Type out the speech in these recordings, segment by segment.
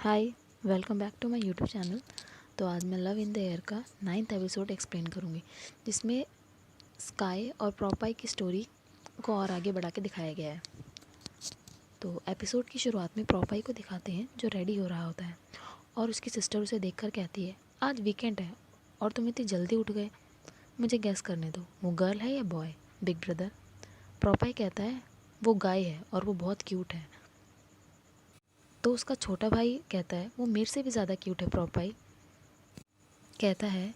Hi, welcome back to my YouTube channel. तो आज मैं लव इन द एयर का 9th एपिसोड एक्सप्लेन करूँगी, जिसमें स्काई और प्रोपाई की स्टोरी को और आगे बढ़ा के दिखाया गया है। तो एपिसोड की शुरुआत में प्रोपाई को दिखाते हैं जो रेडी हो रहा होता है और उसकी सिस्टर उसे देखकर कहती है, आज वीकेंड है और तुम इतनी जल्दी उठ गए, मुझे गेस करने दो, वो गर्ल है या बॉय? Big brother. प्रोपाई कहता है, वो गाय है और वो बहुत क्यूट है। तो उसका छोटा भाई कहता है, वो मेरे से भी ज़्यादा क्यूट है। प्रोपाई कहता है,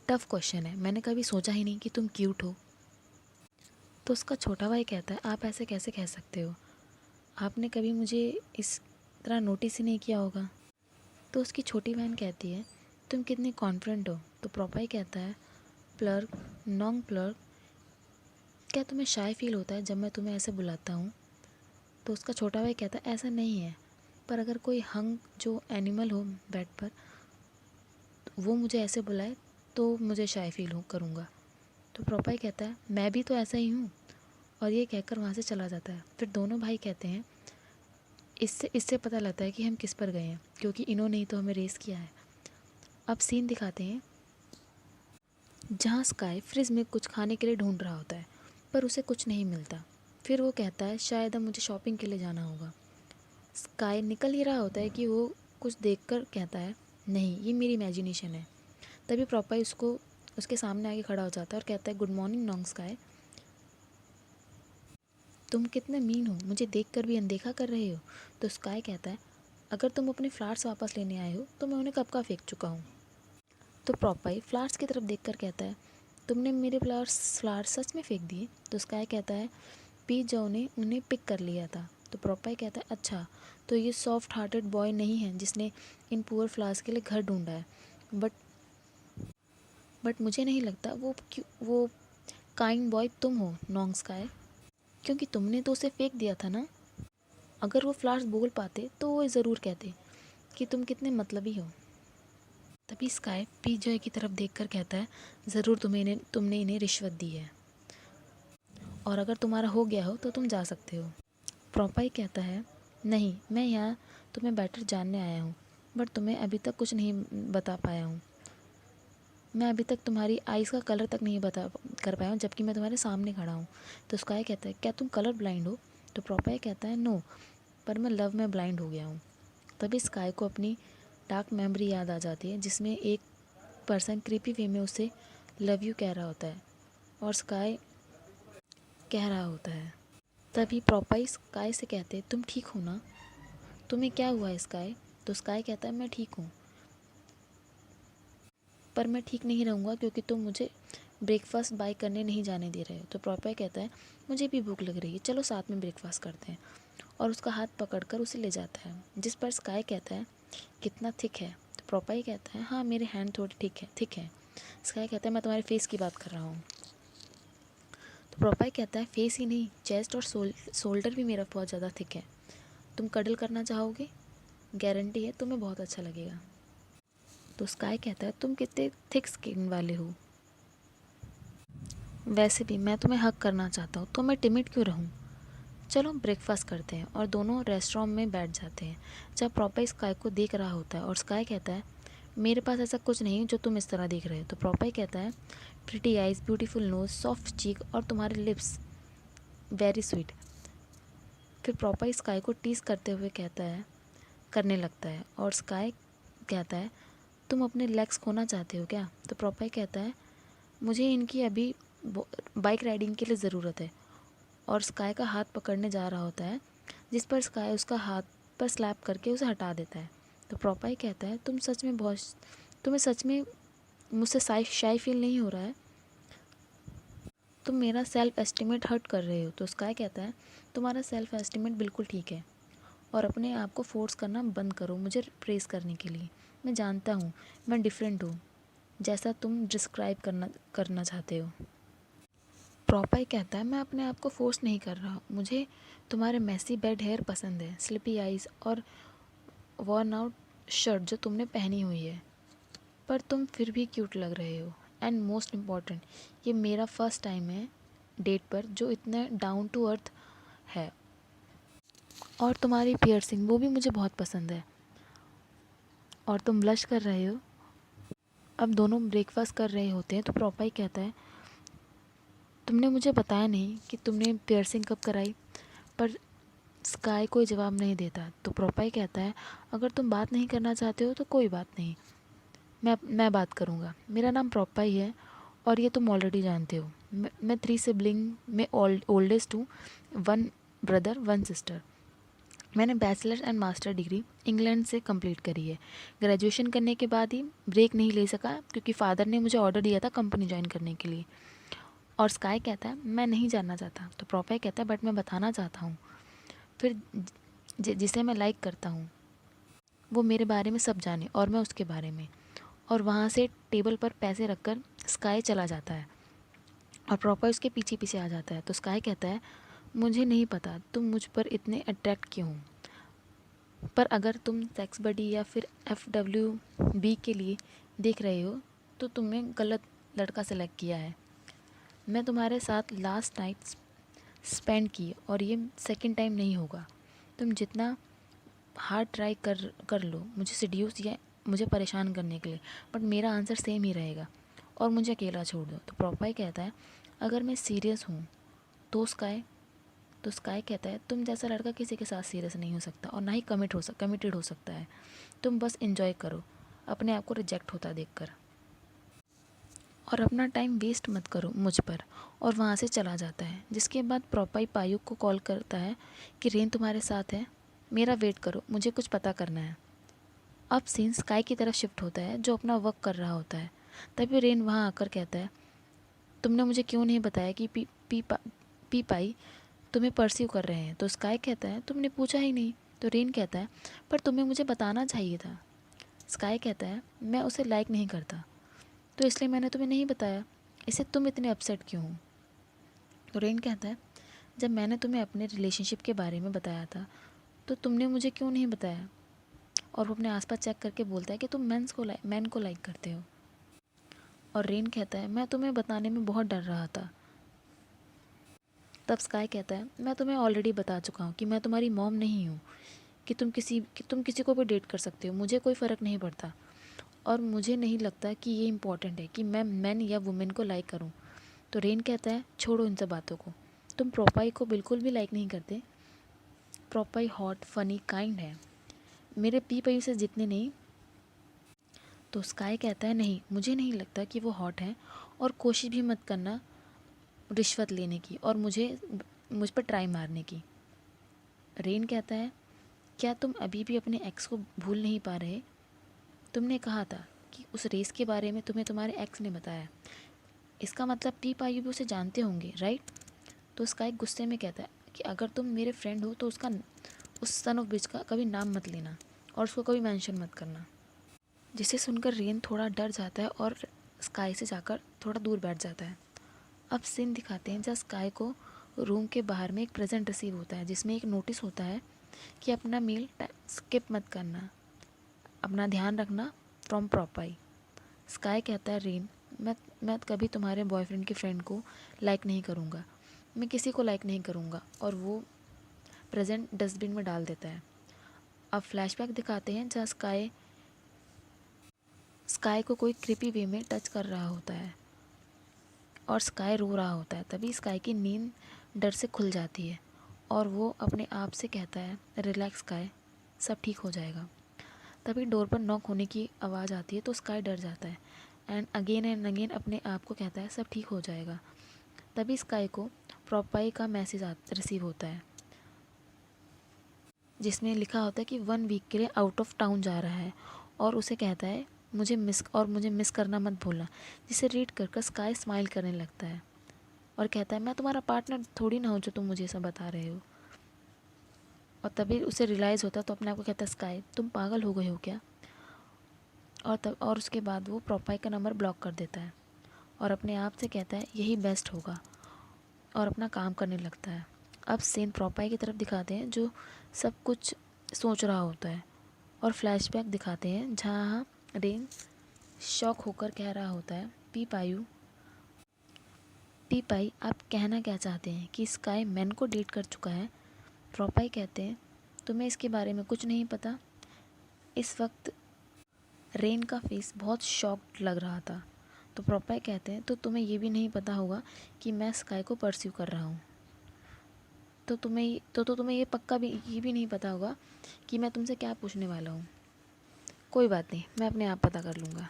टफ क्वेश्चन है, मैंने कभी सोचा ही नहीं कि तुम क्यूट हो। तो उसका छोटा भाई कहता है, आप ऐसे कैसे कह सकते हो, आपने कभी मुझे इस तरह नोटिस ही नहीं किया होगा। तो उसकी छोटी बहन कहती है, तुम कितनी कॉन्फिडेंट हो। तो प्रोपाई कहता है, प्लर्क नॉन्ग प्लर्क, क्या तुम्हें शाय फील होता है जब मैं तुम्हें ऐसे बुलाता हूँ? तो उसका छोटा भाई कहता है, ऐसा नहीं है, पर अगर कोई हंग जो एनिमल हो बेड पर वो मुझे ऐसे बुलाए तो मुझे शाय फील हो करूँगा। तो प्रोपाई कहता है, मैं भी तो ऐसा ही हूँ, और ये कहकर वहाँ से चला जाता है। फिर दोनों भाई कहते हैं, इससे इससे पता लगता है कि हम किस पर गए हैं, क्योंकि इन्होंने ही तो हमें रेस किया है। अब सीन दिखाते हैं जहाँ स्काई फ्रिज में कुछ खाने के लिए ढूंढ रहा होता है, पर उसे कुछ नहीं मिलता। फिर वो कहता है, शायद अब मुझे शॉपिंग के लिए जाना होगा। स्काई निकल ही रहा होता है कि वो कुछ देखकर कहता है, नहीं, ये मेरी इमेजिनेशन है। तभी प्रोपाई उसको उसके सामने आके खड़ा हो जाता है और कहता है, गुड मॉर्निंग नॉन्ग स्काई, तुम कितने मीन हो, मुझे देखकर भी अनदेखा कर रहे हो। तो स्काई कहता है, अगर तुम अपने फ्लावर्स वापस लेने आए हो तो मैं उन्हें कब का फेंक चुका हूँ। तो प्रोपाई फ्लावर्स की तरफ देखकर कहता है, तुमने मेरे फ्लावर्स सच में फेंक दिए। तो स्काई कहता है, पी जो ने उन्हें पिक कर लिया था। तो प्रोपाई कहता है, अच्छा, तो ये सॉफ्ट हार्टेड बॉय नहीं है जिसने इन पुअर फ्लावर्स के लिए घर ढूंढा है। बट बट मुझे नहीं लगता वो काइंड बॉय तुम हो नॉन्ग स्काई, क्योंकि तुमने तो उसे फेंक दिया था ना। अगर वो फ्लावर्स बोल पाते तो वो ज़रूर कहते कि तुम कितने मतलबी हो। तभी स्काई पी जॉय की तरफ देखकर कहता है, ज़रूर तुमने इन्हें रिश्वत दी है, और अगर तुम्हारा हो गया हो तो तुम जा सकते हो। प्रोपाई कहता है, नहीं, मैं यहाँ तुम्हें बेटर जानने आया हूँ, बट तुम्हें अभी तक कुछ नहीं बता पाया हूँ। मैं अभी तक तुम्हारी आइज़ का कलर तक नहीं बता कर पाया हूँ, जबकि मैं तुम्हारे सामने खड़ा हूँ। तो स्काई कहता है, क्या तुम कलर ब्लाइंड हो? तो प्रोपाई कहता है, नो, पर मैं लव में ब्लाइंड हो गया हूँ। तभी स्काई को अपनी डार्क मेमोरी याद आ जाती है, जिसमें एक पर्सन क्रीपी वे में उसे लव यू कह रहा होता है और स्काई कह रहा होता है। तभी प्रोपाई स्काई से कहते हैं, तुम ठीक हो ना, तुम्हें क्या हुआ है स्काई? तो स्काई कहता है, मैं ठीक हूँ, पर मैं ठीक नहीं रहूँगा क्योंकि तुम मुझे ब्रेकफास्ट बाय करने नहीं जाने दे रहे हो। तो प्रोपाई कहता है, मुझे भी भूख लग रही है, चलो साथ में ब्रेकफास्ट करते हैं, और उसका हाथ पकड़कर उसे ले जाता है। जिस पर स्काई कहता है, कितना थिक है? तो प्रोपाई कहता है, हाँ, मेरे हैंड थोड़े थिक है। स्काई कहता है, मैं तुम्हारे फेस की बात कर रहा हूँ। तो प्रोपाई कहता है, फेस ही नहीं, चेस्ट और शोल्डर भी मेरा बहुत ज़्यादा थिक है। तुम कडल करना चाहोगे? गारंटी है तुम्हें बहुत अच्छा लगेगा। तो स्काई कहता है, तुम कितने थिक स्किन वाले हो, वैसे भी मैं तुम्हें हक करना चाहता हूँ, तो मैं टिमिड क्यों रहूँ। चलो ब्रेकफास्ट करते हैं, और दोनों रेस्टोरेंट में बैठ जाते हैं। जब प्रोपाई स्काई को देख रहा होता है और स्काई कहता है, मेरे पास ऐसा कुछ नहीं जो तुम इस तरह देख रहे हो। तो प्रोपाई कहता है, pretty eyes, beautiful nose, soft cheek, और तुम्हारे लिप्स वेरी स्वीट। फिर प्रोपाई स्काई को टीज करते हुए करने लगता है, और स्काई कहता है, तुम अपने लेग्स खोना चाहते हो क्या? तो प्रोपाई कहता है, मुझे इनकी अभी बाइक राइडिंग के लिए ज़रूरत है, और स्काई का हाथ पकड़ने जा रहा होता है, जिस पर स्काई उसका हाथ पर स्लैप करके उसे हटा देता है। तो प्रोपाई कहता है, तुम्हें सच में मुझसे शाई फील नहीं हो रहा है, तुम मेरा सेल्फ एस्टिमेट हर्ट कर रहे हो। तो स्काई कहता है, तुम्हारा सेल्फ एस्टिमेट बिल्कुल ठीक है, और अपने आप को फोर्स करना बंद करो मुझे प्रेस करने के लिए। मैं जानता हूँ मैं डिफरेंट हूँ, जैसा तुम डिस्क्राइब करना चाहते हो। प्रोपाई कहता है, मैं अपने आप को फोर्स नहीं कर रहा, मुझे तुम्हारे मैसी बेड हेयर पसंद है, स्लिपी आइज़, और वॉर्न आउट शर्ट जो तुमने पहनी हुई है, पर तुम फिर भी क्यूट लग रहे हो। एंड मोस्ट इम्पॉर्टेंट, ये मेरा फर्स्ट टाइम है डेट पर जो इतना डाउन टू अर्थ है, और तुम्हारी पियर्सिंग वो भी मुझे बहुत पसंद है। और तुम ब्लश कर रहे हो। अब दोनों ब्रेकफास्ट कर रहे होते हैं तो प्रोपाई कहता है तुमने मुझे बताया नहीं कि तुमने पियर्सिंग कब कराई। पर स्काई कोई जवाब नहीं देता तो प्रोपाई कहता है अगर तुम बात नहीं करना चाहते हो तो कोई बात नहीं, मैं बात करूँगा। मेरा नाम प्रोपाई है और ये तुम ऑलरेडी जानते हो। मैं 3 सिबलिंग में ओल्डेस्ट हूँ, 1 ब्रदर 1 सिस्टर। मैंने bachelor and master degree England से कंप्लीट करी है। ग्रेजुएशन करने के बाद ही ब्रेक नहीं ले सका क्योंकि फ़ादर ने मुझे ऑर्डर दिया था कंपनी ज्वाइन करने के लिए। और स्काई कहता है मैं नहीं जानना चाहता तो प्रोपाई कहता है बट मैं बताना चाहता हूँ। फिर जिसे मैं लाइक करता हूँ वो मेरे बारे में सब जाने और मैं उसके बारे में। और वहाँ से टेबल पर पैसे रखकर स्काई चला जाता है और प्रोपाई उसके पीछे पीछे आ जाता है। तो स्काई कहता है मुझे नहीं पता तुम मुझ पर इतने अट्रैक्ट क्यों हो, पर अगर तुम सेक्स बडी या फिर FWB के लिए देख रहे हो तो तुमने गलत लड़का सेलेक्ट किया है। मैं तुम्हारे साथ लास्ट नाइट स्पेंड की और ये सेकंड टाइम नहीं होगा। तुम जितना हार्ड ट्राई कर लो मुझे सिड्यूस या मुझे परेशान करने के लिए, बट मेरा आंसर सेम ही रहेगा और मुझे अकेला छोड़ दो। तो प्रोपाई कहता है अगर मैं सीरियस हूँ तो स्काई कहता है तुम जैसा लड़का किसी के साथ सीरियस नहीं हो सकता और ना ही कमिटेड हो सकता है। तुम बस एंजॉय करो अपने आप को रिजेक्ट होता देखकर और अपना टाइम वेस्ट मत करो मुझ पर। और वहाँ से चला जाता है। जिसके बाद प्रोपाई पायुक को कॉल करता है कि रेन तुम्हारे साथ है, मेरा वेट करो, मुझे कुछ पता करना है। अब सीन स्काई की तरफ शिफ्ट होता है जो अपना वर्क कर रहा होता है। तभी रेन वहाँ आकर कहता है तुमने मुझे क्यों नहीं बताया कि पी पाई तुम्हें परस्यू कर रहे हैं। तो स्काई कहता है तुमने पूछा ही नहीं। तो रेन कहता है पर तुम्हें मुझे बताना चाहिए था। स्काई कहता है मैं उसे लाइक नहीं करता तो इसलिए मैंने तुम्हें नहीं बताया, इससे तुम इतने अपसेट क्यों हो। तो रेन कहता है जब मैंने तुम्हें अपने रिलेशनशिप के बारे में बताया था तो तुमने मुझे क्यों नहीं बताया। और वो अपने आसपास चेक करके बोलता है कि तुम मैन को लाइक करते हो। और रेन कहता है मैं तुम्हें बताने में बहुत डर रहा था। तब स्काई कहता है मैं तुम्हें ऑलरेडी बता चुका हूँ कि मैं तुम्हारी मॉम नहीं हूँ, कि तुम किसी को भी डेट कर सकते हो, मुझे कोई फ़र्क नहीं पड़ता। और मुझे नहीं लगता कि ये इम्पॉर्टेंट है कि मैं मैन या वुमेन को लाइक करूँ। तो रेन कहता है छोड़ो इन सब बातों को, तुम प्रोपाई को बिल्कुल भी लाइक नहीं करते। प्रोपाई हॉट फनी काइंड है, मेरे पी पी से जितने नहीं। तो स्काई कहता है नहीं, मुझे नहीं लगता कि वो हॉट है और कोशिश भी मत करना रिश्वत लेने की और मुझ पर ट्राई मारने की। रेन कहता है क्या तुम अभी भी अपने एक्स को भूल नहीं पा रहे। तुमने कहा था कि उस रेस के बारे में तुम्हें तुम्हारे एक्स ने बताया, इसका मतलब पी पाई भी उसे जानते होंगे राइट। तो स्काई गुस्से में कहता है कि अगर तुम मेरे फ्रेंड हो तो उस सन ऑफ बिच का कभी नाम मत लेना और उसको कभी मेंशन मत करना। जिसे सुनकर रेन थोड़ा डर जाता है और स्काई से जाकर थोड़ा दूर बैठ जाता है। अब सीन दिखाते हैं जहाँ स्काई को रूम के बाहर में एक प्रेजेंट रिसीव होता है जिसमें एक नोटिस होता है कि अपना मील स्किप मत करना, अपना ध्यान रखना, फ्रॉम प्रोपाई। स्काई कहता है रेन मैं कभी तुम्हारे बॉयफ्रेंड के फ्रेंड को लाइक नहीं करूँगा, मैं किसी को लाइक नहीं करूँगा। और वो प्रेजेंट डस्टबिन में डाल देता है। अब फ्लैशबैक दिखाते हैं जहाँ स्काई को कोई क्रिपी वे में टच कर रहा होता है और स्काई रो रहा होता है। तभी स्काई की नींद डर से खुल जाती है और वो अपने आप से कहता है रिलैक्स स्काई, सब ठीक हो जाएगा। तभी डोर पर नॉक होने की आवाज़ आती है तो स्काई डर जाता है एंड अगेन अपने आप को कहता है सब ठीक हो जाएगा। तभी स्काई को प्रोपाई का मैसेज रिसीव होता है जिसमें लिखा होता है कि 1 वीक के लिए आउट ऑफ टाउन जा रहा है और उसे कहता है मुझे मिस करना मत भूलना। जिसे रीड कर स्काई स्माइल करने लगता है और कहता है मैं तुम्हारा पार्टनर थोड़ी ना हूँ जो तुम मुझे सब बता रहे हो। और तभी उसे रियलाइज़ होता है तो अपने आप को कहता है स्काई तुम पागल हो गए हो क्या। और उसके बाद वो प्रोपाई का नंबर ब्लॉक कर देता है और अपने आप से कहता है यही बेस्ट होगा और अपना काम करने लगता है। अब सीन प्रोपाई की तरफ दिखाते हैं जो सब कुछ सोच रहा होता है और फ्लैशबैक दिखाते हैं जहाँ रेन शॉक होकर कह रहा होता है पी पाई आप कहना क्या चाहते हैं कि स्काई मैन को डेट कर चुका है। प्रोपाई कहते हैं तुम्हें इसके बारे में कुछ नहीं पता। इस वक्त रेन का फेस बहुत शॉक्ड लग रहा था। तो प्रोपाई कहते हैं, तो तुम्हें ये भी नहीं पता होगा कि मैं स्काई को परस्यू कर रहा हूँ। तो तुम्हें ये पक्का भी ये भी नहीं पता होगा कि मैं तुमसे क्या पूछने वाला हूँ। कोई बात नहीं, मैं अपने आप पता कर लूँगा।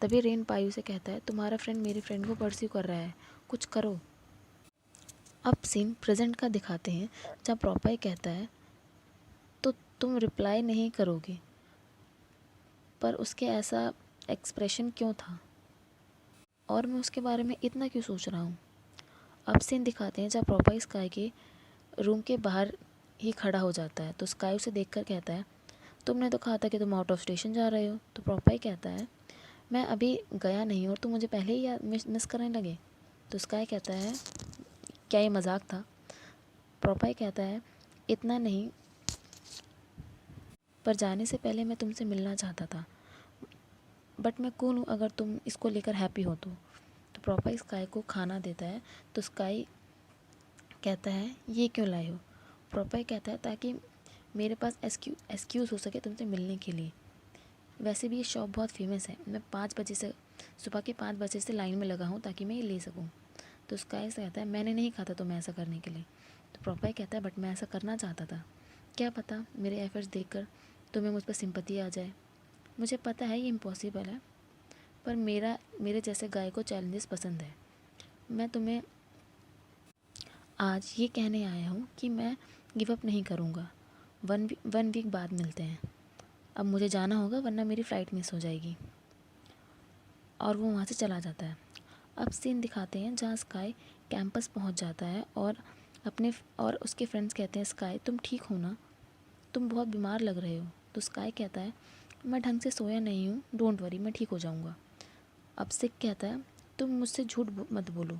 तभी रेन पायु से कहता है, तुम्हारा फ्रेंड मेरे फ्रेंड को परस्यू कर रहा है, कुछ करो। अब सीन प्रेजेंट का दिखाते हैं, जहाँ प्रोपाई कहता है, तो तुम रिप्लाई नहीं करोगे, पर उसके ऐसा एक्सप्रेशन क्यों था और मैं उसके बारे में इतना क्यों सोच रहा हूँ। अब सीन दिखाते हैं जहाँ प्रोपाई स्काई के रूम के बाहर ही खड़ा हो जाता है। तो स्काई उसे देखकर कहता है, तुमने तो कहा था कि तुम आउट ऑफ स्टेशन जा रहे हो। तो प्रोपाई कहता है, मैं अभी गया नहीं और तुम मुझे पहले ही मिस करने लगे। तो स्काई कहता है, क्या ये मजाक था। प्रोपाई कहता है, इतना नहीं, पर जाने से पहले मैं तुमसे मिलना चाहता था, बट मैं कौन हूँ अगर तुम इसको लेकर हैप्पी हो तो प्रोपाई स्काई को खाना देता है। तो स्काई कहता है, ये क्यों लाए हो। प्रोपाई कहता है, ताकि मेरे पास एक्सक्यूज़ हो सके तुमसे मिलने के लिए। वैसे भी ये शॉप बहुत फेमस है, मैं 5 बजे से सुबह के 5 बजे से लाइन में लगा हूँ ताकि मैं ये ले सकूँ। तो स्काई से कहता है, मैंने नहीं कहा था तुम्हें ऐसा करने के लिए। तो प्रोपाई कहता है, बट मैं ऐसा करना चाहता था, क्या पता मेरे एफर्ट्स देखकर तुम्हें मुझ पर सिंपैथी आ जाए। मुझे पता है ये इम्पॉसिबल है, पर मेरे जैसे गाय को चैलेंजेस पसंद है। मैं तुम्हें आज ये कहने आया हूँ कि मैं गिव अप नहीं करूँगा। 1 वीक बाद मिलते हैं। अब मुझे जाना होगा वरना मेरी फ़्लाइट मिस हो जाएगी। और वो वहाँ से चला जाता है। अब सीन दिखाते हैं जहाँ स्काई कैंपस पहुँच जाता है और उसके फ्रेंड्स कहते हैं, स्काई तुम ठीक हो ना, तुम बहुत बीमार लग रहे हो। तो स्काई कहता है, मैं ढंग से सोया नहीं हूँ, डोंट वरी, मैं ठीक हो जाऊँगा। अब सिक कहता है, तुम मुझसे झूठ मत बोलो,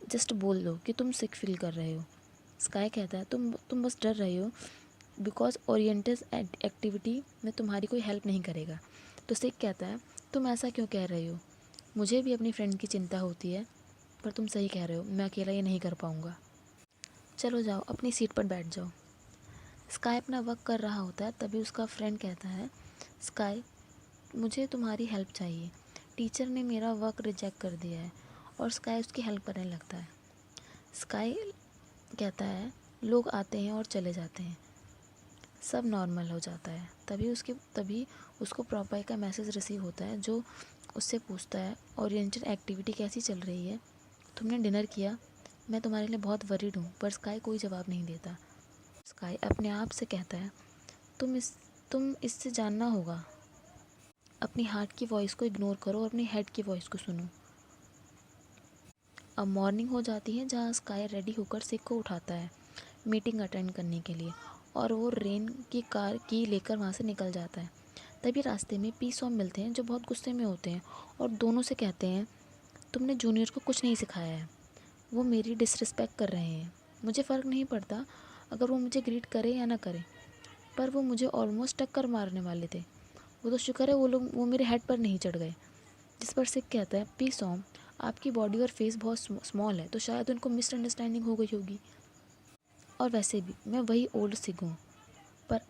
जस्ट बोल दो कि तुम सिक फील कर रहे हो। स्काई कहता है, तुम बस डर रहे हो, बिकॉज ओरिएंटल एक्टिविटी में तुम्हारी कोई हेल्प नहीं करेगा। तो सिक कहता है, तुम ऐसा क्यों कह रहे हो, मुझे भी अपनी फ्रेंड की चिंता होती है, पर तुम सही कह रहे हो, मैं अकेला ये नहीं कर पाऊँगा। चलो जाओ अपनी सीट पर बैठ जाओ। स्काई अपना वर्क कर रहा होता है, तभी उसका फ्रेंड कहता है, स्काई मुझे तुम्हारी हेल्प चाहिए, टीचर ने मेरा वर्क रिजेक्ट कर दिया है। और स्काई उसकी हेल्प करने लगता है। स्काई कहता है, लोग आते हैं और चले जाते हैं, सब नॉर्मल हो जाता है। तभी उसको प्रोपाई का मैसेज रिसीव होता है, जो उससे पूछता है, ओरिएंटल एक्टिविटी कैसी चल रही है, तुमने डिनर किया, मैं तुम्हारे लिए बहुत वरीड हूँ। पर स्काई कोई जवाब नहीं देता। स्काई अपने आप से कहता है, तुम इससे जानना होगा, अपनी हार्ट की वॉइस को इग्नोर करो और अपनी हेड की वॉइस को सुनो। अब मॉर्निंग हो जाती है, जहाँ स्काई रेडी होकर सिक को उठाता है मीटिंग अटेंड करने के लिए, और वो रेन की कार की लेकर वहाँ से निकल जाता है। तभी रास्ते में पी सॉम मिलते हैं, जो बहुत गुस्से में होते हैं और दोनों से कहते हैं, तुमने जूनियर को कुछ नहीं सिखाया है, वो मेरी डिसरिस्पेक्ट कर रहे हैं। मुझे फ़र्क नहीं पड़ता अगर वो मुझे ग्रीट करे या ना करे, पर वो मुझे ऑलमोस्ट टक्कर मारने वाले थे। वो तो शुक्र है वो मेरे हेड पर नहीं चढ़ गए। जिस पर सिक कहता है, पी सॉम आपकी बॉडी और फेस बहुत स्मॉल है, तो शायद उनको मिसअंडरस्टैंडिंग हो गई होगी, और वैसे भी मैं वही ओल्ड सिक हूँ, पर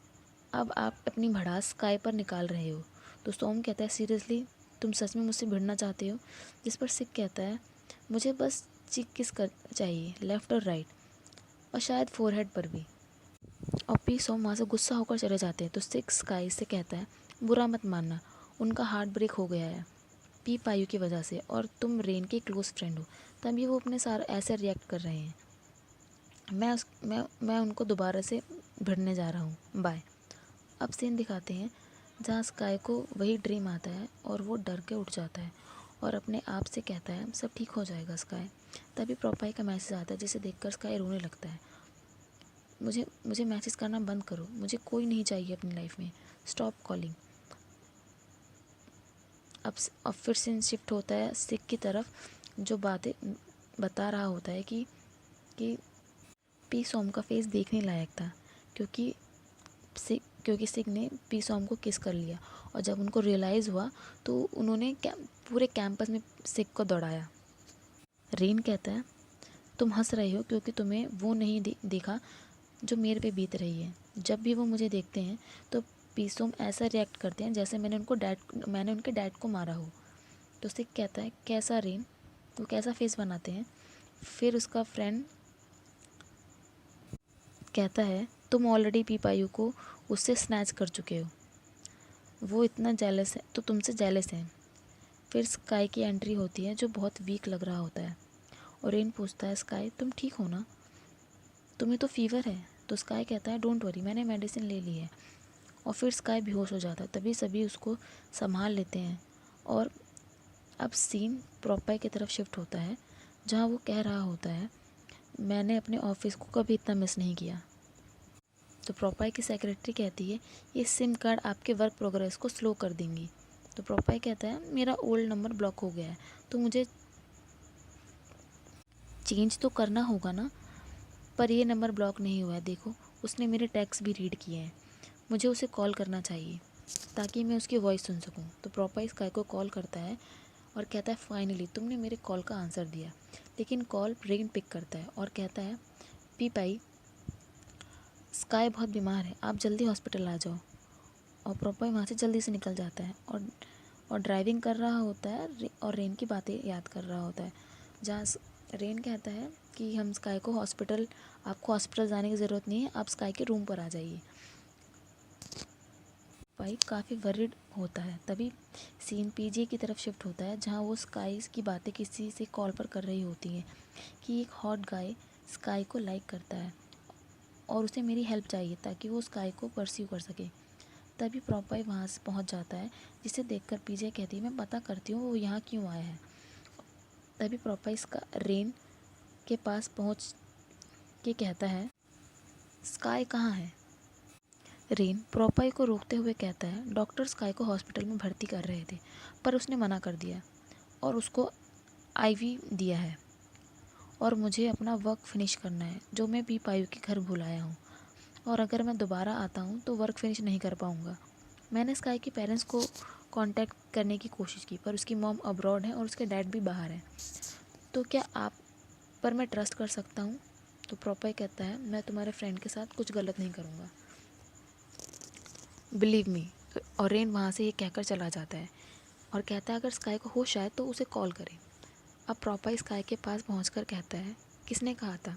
अब आप अपनी भड़ास स्काई पर निकाल रहे हो। तो सोम कहता है, सीरियसली तुम सच में मुझसे भिड़ना चाहते हो। जिस पर सिक कहता है, मुझे बस चीक किस कर चाहिए, लेफ़्ट और राइट, और शायद फोरहेड पर भी। और पी सोम वहाँ से गुस्सा होकर चले जाते हैं। तो सिक स्काई से कहता है, बुरा मत मानना, उनका हार्ट ब्रेक हो गया है पी पायु की वजह से, और तुम रेन के क्लोज फ्रेंड हो, तभी वो अपने सारे ऐसे रिएक्ट कर रहे हैं। मैं उनको दोबारा से भिड़ने जा रहा हूँ, बाय। अब सीन दिखाते हैं जहाँ स्काई को वही ड्रीम आता है और वो डर के उठ जाता है और अपने आप से कहता है, सब ठीक हो जाएगा स्काई। तभी प्रोपाई का मैसेज आता है, जिसे देखकर स्काई रोने लगता है। मुझे मैसेज करना बंद करो, मुझे कोई नहीं चाहिए अपनी लाइफ में, स्टॉप कॉलिंग। अब फिर सीन शिफ्ट होता है सिक की तरफ, जो बातें बता रहा होता है कि पी सॉम का फेस देखने लायक था, क्योंकि सिक ने पी सॉम को किस कर लिया, और जब उनको रियलाइज़ हुआ तो उन्होंने पूरे कैंपस में सिक को दौड़ाया। रेन कहता है, तुम हंस रहे हो क्योंकि तुम्हें वो नहीं देखा जो मेरे पे बीत रही है। जब भी वो मुझे देखते हैं तो पीसोम ऐसा रिएक्ट करते हैं जैसे मैंने उनके डैड को मारा हो। तो उससे कहता है कैसा रेन, वो कैसा फेस बनाते हैं। फिर उसका फ्रेंड कहता है तुम ऑलरेडी पीपायू को उससे स्नैच कर चुके हो, वो इतना जेलस है, तो तुमसे जेलस है। फिर स्काई की एंट्री होती है जो बहुत वीक लग रहा होता है और रेन पूछता है स्काई तुम ठीक हो ना, तुम्हें तो फीवर है। तो स्काई कहता है डोंट वरी, मैंने मेडिसिन ले ली है। और फिर स्काई बेहोश हो जाता है। तभी सभी उसको संभाल लेते हैं और अब सीन प्रोपाई की तरफ शिफ्ट होता है जहाँ वो कह रहा होता है मैंने अपने ऑफिस को कभी इतना मिस नहीं किया। तो प्रोपाई की सेक्रेटरी कहती है ये सिम कार्ड आपके वर्क प्रोग्रेस को स्लो कर देंगी। तो प्रोपाई कहता है मेरा ओल्ड नंबर ब्लॉक हो गया है तो मुझे चेंज तो करना होगा ना, पर ये नंबर ब्लॉक नहीं हुआ है, देखो उसने मेरे टेक्स्ट भी रीड किए हैं, मुझे उसे कॉल करना चाहिए ताकि मैं उसकी वॉइस सुन सकूं। तो प्रोपाई स्काई को कॉल करता है और कहता है फाइनली तुमने मेरे कॉल का आंसर दिया। लेकिन कॉल रेन पिक करता है और कहता है पीपाई स्काई बहुत बीमार है, आप जल्दी हॉस्पिटल आ जाओ। और प्रोपाई वहाँ से जल्दी से निकल जाता है और ड्राइविंग कर रहा होता है और रेन की बातें याद कर रहा होता है। जहाँ रेन कहता है कि हम स्काई को आपको हॉस्पिटल जाने की ज़रूरत नहीं है, आप स्काई के रूम पर आ जाइए। भाई काफ़ी वरिड होता है। तभी सीन पीजे की तरफ शिफ्ट होता है जहाँ वो स्काई की बातें किसी से कॉल पर कर रही होती हैं कि एक हॉट गाय स्काई को लाइक करता है और उसे मेरी हेल्प चाहिए ताकि वो स्काई को परस्यू कर सके। तभी प्रोपाई वहाँ से पहुँच जाता है जिसे देखकर पीजे कहती है मैं पता करती हूँ वो यहाँ क्यों आया है। तभी प्रोपाई रेन के पास पहुँच के कहता है स्काई कहाँ है। रेन प्रोपाई को रोकते हुए कहता है डॉक्टर स्काई को हॉस्पिटल में भर्ती कर रहे थे पर उसने मना कर दिया और उसको आईवी दिया है और मुझे अपना वर्क फिनिश करना है जो मैं पीपायू के घर भूल आया हूँ, और अगर मैं दोबारा आता हूँ तो वर्क फिनिश नहीं कर पाऊँगा। मैंने स्काई के पेरेंट्स को कांटेक्ट करने की कोशिश की पर उसकी मॉम अब्रॉड है और उसके डैड भी बाहर है, तो क्या आप पर मैं ट्रस्ट कर सकता हूँ। तो प्रोपाई कहता है मैं तुम्हारे फ्रेंड के साथ कुछ गलत नहीं करूँगा, बिलीव मी। और रेन वहाँ से ये कहकर चला जाता है और कहता है अगर स्काई को होश आए तो उसे कॉल करें। अब प्रोपाई स्काई के पास पहुँचकर कहता है किसने कहा था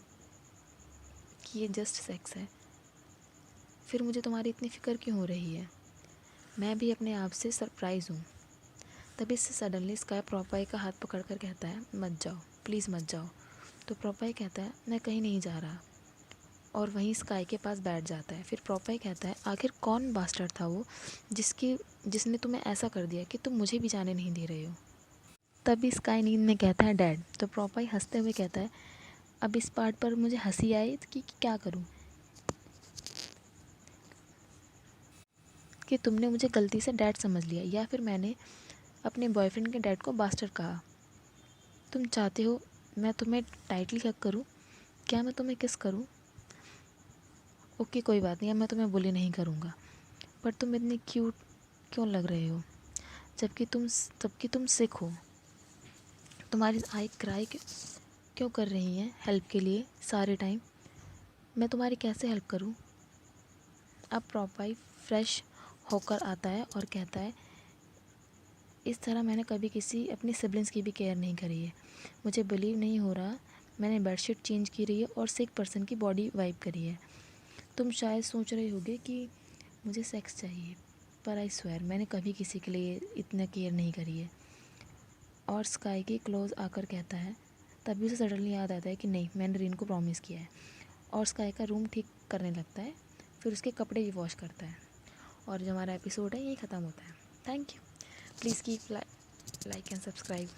कि ये जस्ट सेक्स है, फिर मुझे तुम्हारी इतनी फ़िक्र क्यों हो रही है, मैं भी अपने आप से सरप्राइज़ हूँ। तभी से सडनली स्काई प्रोपाई का हाथ पकड़कर कहता है मत जाओ प्लीज़ मत जाओ। तो प्रोपाई कहता है मैं कहीं नहीं जा रहा और वहीं स्काई के पास बैठ जाता है। फिर प्रोपाई कहता है आखिर कौन बास्टर्ड था वो जिसने तुम्हें ऐसा कर दिया कि तुम मुझे भी जाने नहीं दे रहे हो। तभी स्काई नींद में कहता है डैड। तो प्रोपाई हंसते हुए कहता है अब इस पार्ट पर मुझे हंसी आई कि क्या करूं कि तुमने मुझे गलती से डैड समझ लिया या फिर मैंने अपने बॉयफ्रेंड के डैड को बास्टर्ड कहा। तुम चाहते हो मैं तुम्हें टाइटली हग करूं, क्या मैं तुम्हें किस करूं। ओके कोई बात नहीं, अब मैं तुम्हें बुली नहीं करूँगा, पर तुम इतनी क्यूट क्यों लग रहे हो जबकि तुम सिक हो। तुम्हारी आई क्राई क्यों कर रही हैं हेल्प के लिए सारे टाइम, मैं तुम्हारी कैसे हेल्प करूं। अब प्रोपाई फ्रेश होकर आता है और कहता है इस तरह मैंने कभी किसी अपनी सिबलिंग्स की भी केयर नहीं करी है, मुझे बिलीव नहीं हो रहा। मैंने बेडशीट चेंज की रही है और सिक पर्सन की बॉडी वाइप करी है। तुम शायद सोच रहे होगे कि मुझे सेक्स चाहिए, पर आई स्वेयर मैंने कभी किसी के लिए इतना केयर नहीं करी है। और स्काई के क्लोज आकर कहता है तभी उसे सडनली याद आता है कि नहीं मैंने रीन को प्रॉमिस किया है, और स्काई का रूम ठीक करने लगता है, फिर उसके कपड़े भी वॉश करता है। और जो हमारा एपिसोड है यही ख़त्म होता है। Thank you, please keep like and subscribe.